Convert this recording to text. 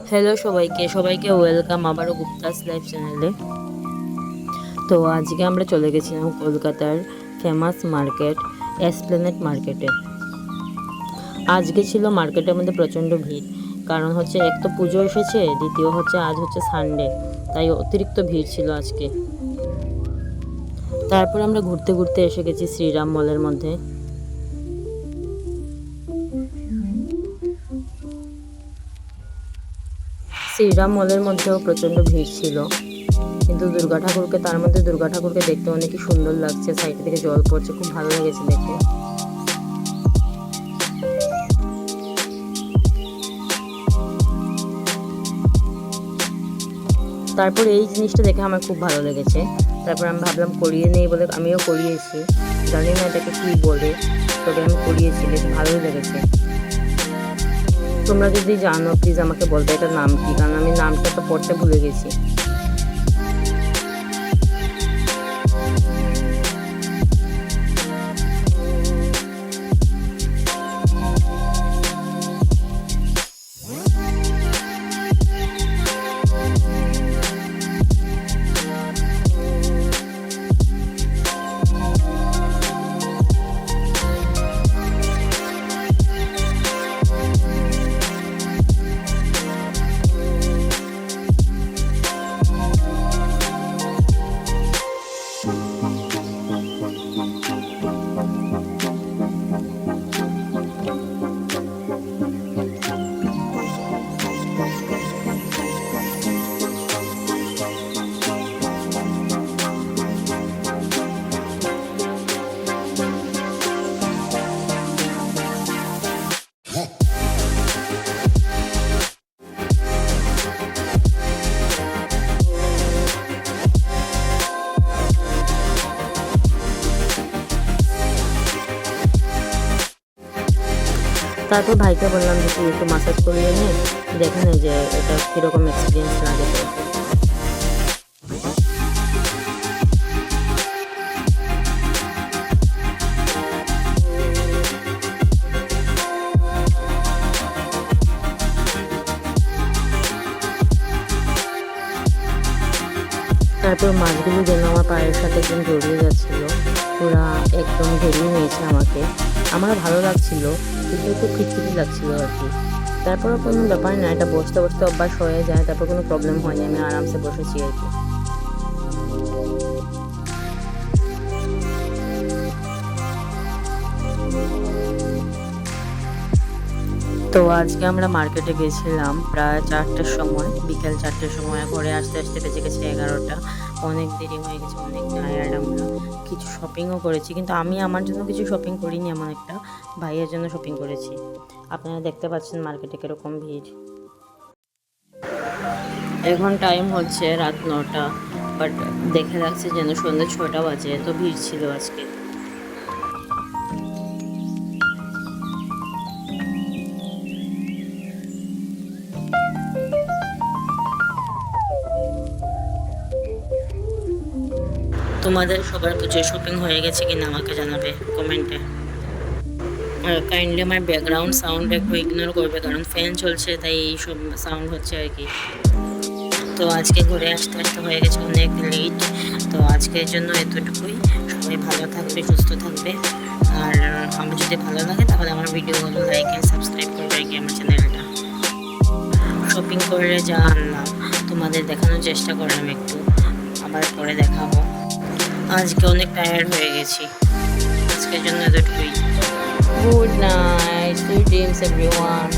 Hello সবাইকে welcome আবারও Guptas life চ্যানেলে। তো আজকে আমরা চলে গেছিলাম কলকাতার ফেমাস মার্কেট এসপ্ল্যানেড মার্কেটে। আজকে ছিল মার্কেটের মধ্যে প্রচণ্ড ভিড়, কারণ হচ্ছে এক তো পুজো এসেছে, দ্বিতীয় হচ্ছে আজ হচ্ছে সানডে, তাই অতিরিক্ত ভিড় ছিল আজকে। তারপর আমরা ঘুরতে ঘুরতে এসে গেছি শ্রীরাম মলের মধ্যে। শ্রীরাম মলের মধ্যেও প্রচণ্ড ভিড় ছিল, কিন্তু দুর্গা ঠাকুরকে দেখতে অনেকই সুন্দর লাগছে, সাইড থেকে জল পড়ছে, খুব ভালো লেগেছে দেখে। তারপর এই জিনিসটা দেখে আমার খুব ভালো লেগেছে। তারপর আমি ভাবলাম করিয়ে নেই বলে আমিও করিয়েছি, জানি না এটাকে কী বলে, তবে আমি করিয়েছি, বেশ ভালোই লেগেছে। তোমরা যদি জানো প্লিজ আমাকে বলবে এটার নাম কি, কারণ আমি নামটা তো পড়তে ভুলে গেছি। তারপর ভাইকে বললাম যে তুই একটু মাসাজ করিয়ে নে, দেখে নে যে এটা কীরকম এক্সপিরিয়েন্স লাগে। তারপর মাছগুলো যেন আমার পায়ের সাথে একদম জড়িয়ে যাচ্ছিলো, ওরা একদম ঘেরিয়ে নিয়েছে আমাকে। আমারও ভালো লাগছিল, কিন্তু একটু খিটখিটি লাগছিল আর কি। তারপরও কোনো ব্যাপার না, এটা বসতে বসতে অভ্যাস হয়ে যায়, তারপর কোনো প্রবলেম হয়নি, আমি আরামসে বসেছি আর কি। তো আজকে আমরা মার্কেটে গেছিলাম প্রায় 4টার সময়, বিকেল 4টার সময়। ঘরে আসতে আসতে বেজে গেছে 11টা, অনেক দেরি হয়ে গেছে, অনেক টায়ার্ড আমরা। কিছু শপিংও করেছি, কিন্তু আমি আমার জন্য কিছু শপিং করিনি, এমন একটা ভাইয়ের জন্য শপিং করেছি। আপনারা দেখতে পাচ্ছেন মার্কেটে কীরকম ভিড়। এখন টাইম হচ্ছে রাত 9টা, বাট দেখে লাগছে যেন সন্ধ্যে 6টা বাজে, এত ভিড় ছিল আজকে। তোমাদের সবার পুজোর শপিং হয়ে গেছে কিনা আমাকে জানাবে কমেন্টে। আর কাইন্ডলি আমার ব্যাকগ্রাউন্ড সাউন্ড একটু ইগনোর করবে, কারণ ফ্যান চলছে, তাই এইসব সাউন্ড হচ্ছে আর কি। তো আজকে ঘুরে আসতে আসতে হয়ে গেছে অনেক লেট। তো আজকের জন্য এতটুকুই। সবাই ভালো থাকবে, সুস্থ থাকবে। আর আমার যদি ভালো লাগে তাহলে আমার ভিডিওগুলো লাইক অ্যান্ড সাবস্ক্রাইব করবে আর কি আমার চ্যানেলটা। শপিং করে যা আনলাম তোমাদের দেখানোর চেষ্টা করলাম একটু, আবার পরে দেখাবো। আজকে অনেক টায়ার্ড হয়ে গেছি, আজকের জন্য এতটুকুই। Good night, sweet dreams everyone.